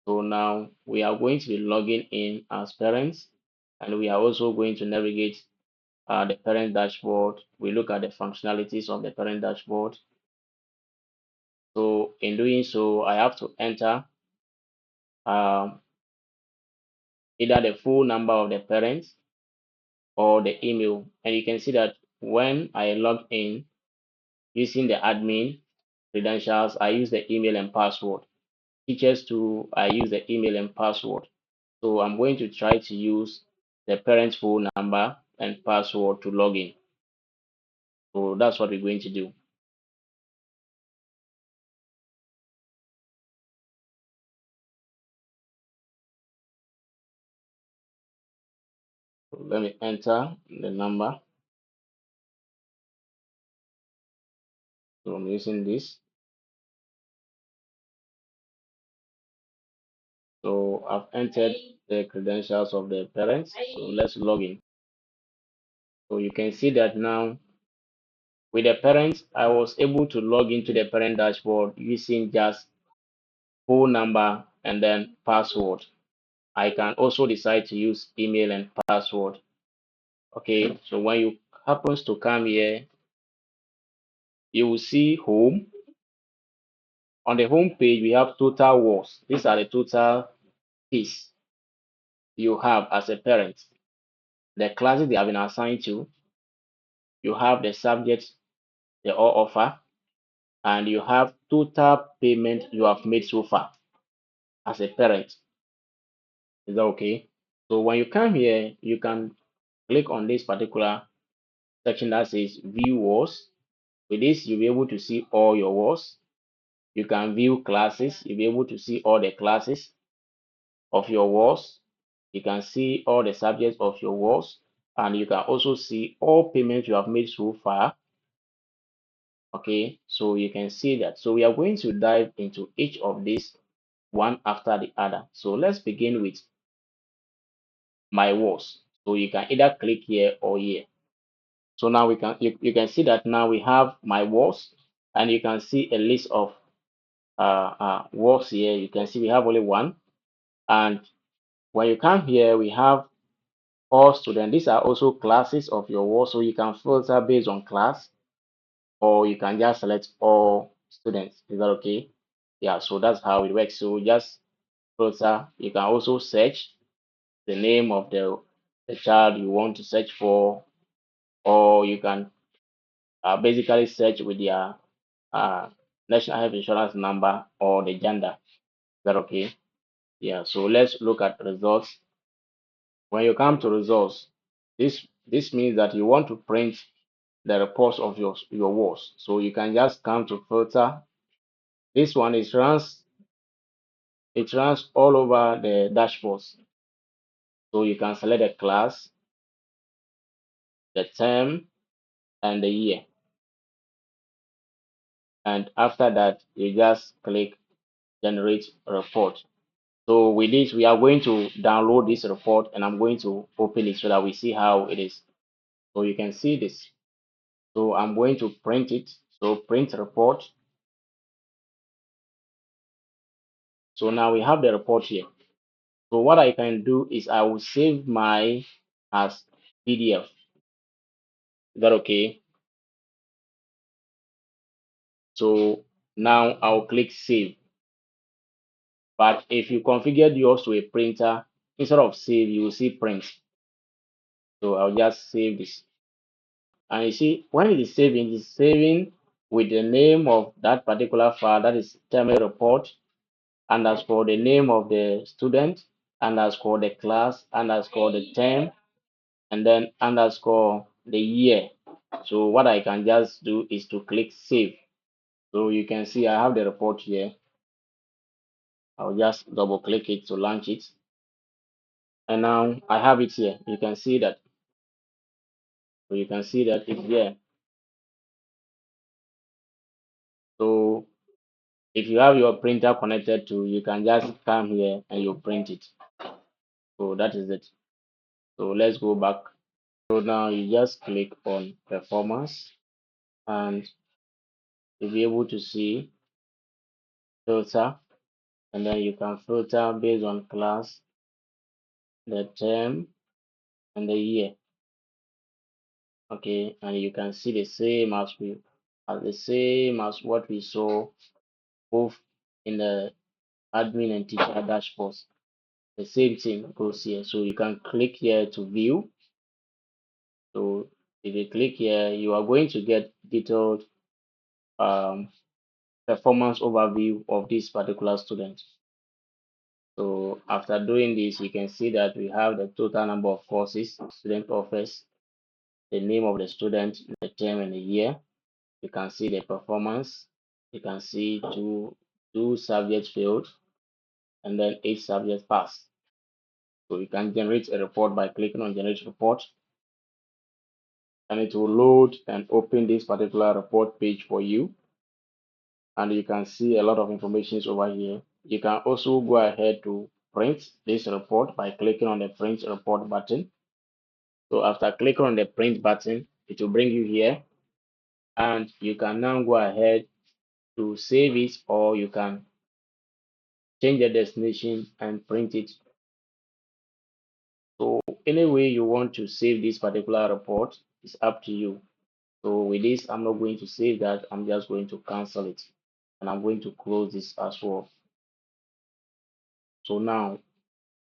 So now we are going to be logging in as parents, and we are also going to navigate the parent dashboard. We look at the functionalities of the parent dashboard. So in doing so, I have to enter um, either the full number of the parents or the email. And you can see that when I log in using the admin credentials, I use the email and password. Teachers too, I use the email and password. So I'm going to try to use the parent's phone number and password to log in. So that's what we're going to do. So let me enter the number. So I'm using this. So I've entered the credentials of the parents. So let's log in. So you can see that now with the parents, I was able to log into the parent dashboard using just phone number and then password. I can also decide to use email and password. Okay, so when you happens to come here, you will see home. On the home page, we have total words. These are the total keys you have as a parent. The classes they have been assigned to, you have the subjects they all offer, and you have total payment you have made so far as a parent. Is that okay? So when you come here, you can click on this particular section that says view words. With this, you'll be able to see all your words. You can view classes. You'll be able to see all the classes of your words. You can see all the subjects of your words, and you can also see all payments you have made so far. Okay, so you can see that. So we are going to dive into each of these one after the other. So let's begin with my words. So you can either click here or here. So now you can see that now we have my words, and you can see a list of words here. You can see we have only one, and when you come here, we have all students. These are also classes of your words, so you can filter based on class, or you can just select all students. Is that okay? Yeah, so that's how it works. So just filter. You can also search the name of the child you want to search for, or you can basically search with their uh, national health insurance number or the gender. Is that okay? Yeah, so let's look at results. When you come to results, this means that you want to print the reports of your works. So you can just come to filter. This one it runs all over the dashboards. So you can select the class, the term, and the year. And after that, you just click generate report. So with this, we are going to download this report, and I'm going to open it so that we see how it is. So you can see this. So I'm going to print it. So print report. So now we have the report here. So what I can do is I will save my as PDF. Is that okay? So now I'll click save. But if you configured yours to a printer, instead of save, you will see print. So I'll just save this. And you see, when it is saving with the name of that particular file, that is term report, underscore the name of the student, underscore the class, underscore the term, and then underscore the year. So what I can just do is to click save. So you can see I have the report here. I'll just double click it to launch it. And now I have it here. You can see that. So you can see that it's here. So if you have your printer connected to, you can just come here and you print it. So that is it. So let's go back. So now you just click on performance, and you'll be able to see filter. and then you can filter based on class, the term, and the year. Okay, and you can see the same as what we saw both in the admin and teacher dashboards. The same thing goes here. So you can click here to view. So if you click here, you are going to get detailed um, performance overview of this particular student. So after doing this, you can see that we have the total number of courses student offers, the name of the student, the term and the year. You can see the performance. You can see two subjects failed and then 8 subjects passed. So you can generate a report by clicking on generate report, and it will load and open this particular report page for you. And you can see a lot of information over here. You can also go ahead to print this report by clicking on the print report button. So after clicking on the print button, it will bring you here, and you can now go ahead to save it, or you can change the destination and print it. So any way you want to save this particular report is up to you. So with this, I'm not going to save that. I'm just going to cancel it, and I'm going to close this as well. So now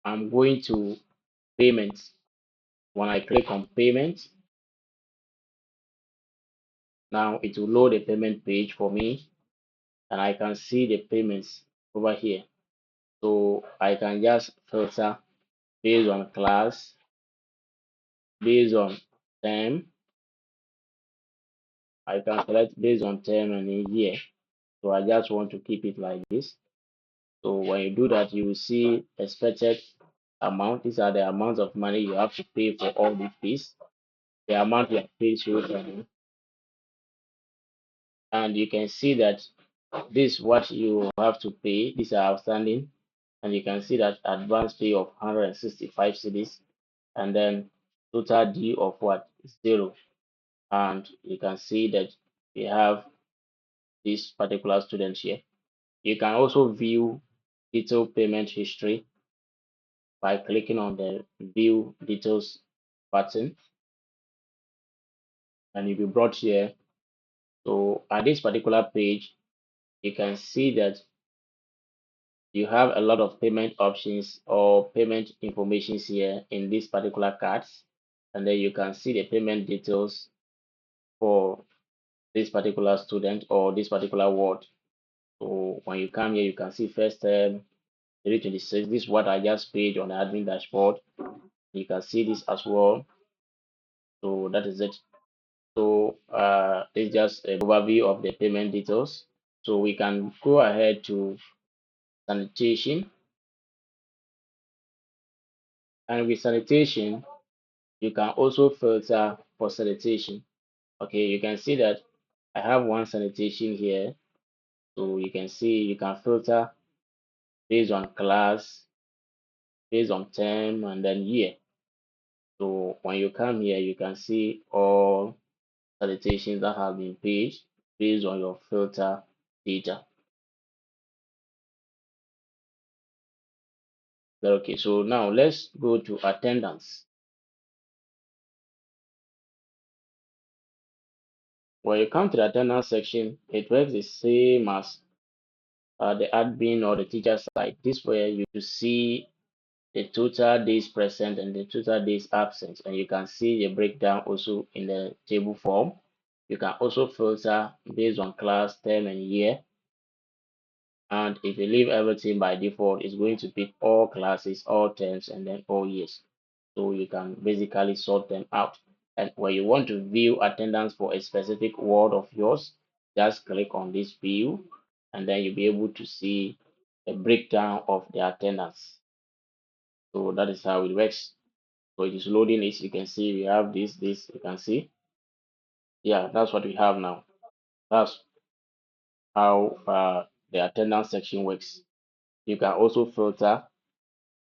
I'm going to payments. When I click on payment, now it will load a payment page for me, and I can see the payments over here. So I can just filter based on class, based on term. I can select based on term and a year. So I just want to keep it like this. So when you do that, you will see expected amount. These are the amounts of money you have to pay for all these fees. The amount you have paid shows on, and you can see that this is what you have to pay. These are outstanding, and you can see that advance fee of 165 cedis, and then total due of what, 0. And you can see that we have this particular student here. You can also view detailed payment history by clicking on the view details button, and you'll be brought here. So at this particular page, you can see that you have a lot of payment options or payment informations here in this particular cards, and then you can see the payment details for this particular student or this particular ward. So when you come here, you can see first term 326. This is what I just paid on the admin dashboard. You can see this as well. So that is it. So this is just an overview of the payment details. So we can go ahead to sanitation, and with sanitation, you can also filter for sanitation. Okay, you can see that I have one sanitation here. So you can see you can filter based on class, based on term, and then year. So when you come here, you can see all salutations that have been paid based on your filter data. Okay, so now let's go to attendance. When you come to the attendance section, it works the same as the admin or the teacher side. This way you see the total days present and the total days absent, and you can see the breakdown also in the table form. You can also filter based on class, term, and year. And if you leave everything by default, it's going to pick all classes, all terms, and then all years. So you can basically sort them out. And when you want to view attendance for a specific ward of yours, just click on this view, and then you'll be able to see a breakdown of the attendance. So that is how it works. So it is loading it. You can see we have this, you can see. Yeah, that's what we have now. That's how the attendance section works. You can also filter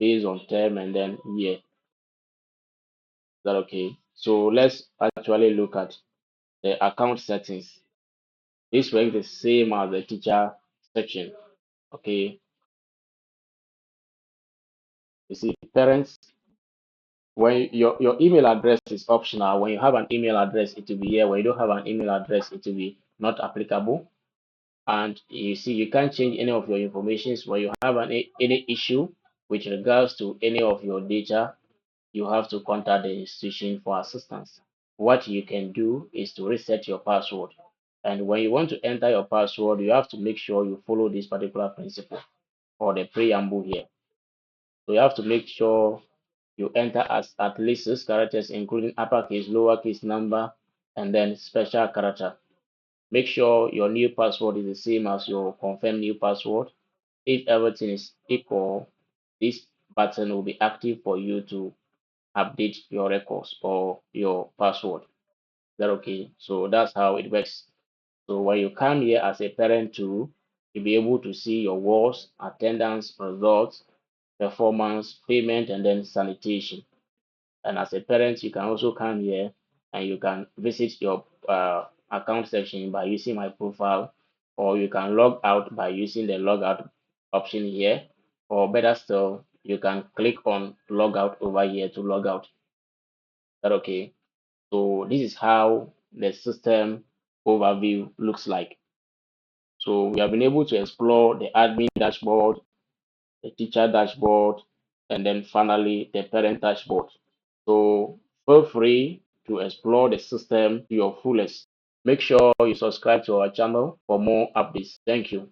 based on term and then year. Is that okay? So let's actually look at the account settings. This works the same as the teacher section. Okay. You see, parents, when your email address is optional, when you have an email address, it will be here. When you don't have an email address, it will be not applicable. And you see, you can't change any of your informations. When you have any issue with regards to any of your data, you have to contact the institution for assistance. What you can do is to reset your password. And when you want to enter your password, you have to make sure you follow this particular principle or the preamble here. So you have to make sure you enter as at least 6 characters, including uppercase, lowercase number, and then special character. Make sure your new password is the same as your confirmed new password. If everything is equal, this button will be active for you to update your records or your password. Is that okay? So that's how it works. So when you come here as a parent too, you'll be able to see your works, attendance, results, performance, payment, and then sanitation. And as a parent, you can also come here and you can visit your account section by using my profile, or you can log out by using the logout option here, or better still, you can click on logout over here to log out. Is that okay? So this is how the system overview looks like. So we have been able to explore the admin dashboard, the teacher dashboard, and then finally the parent dashboard. So feel free to explore the system to your fullest. Make sure you subscribe to our channel for more updates. Thank you.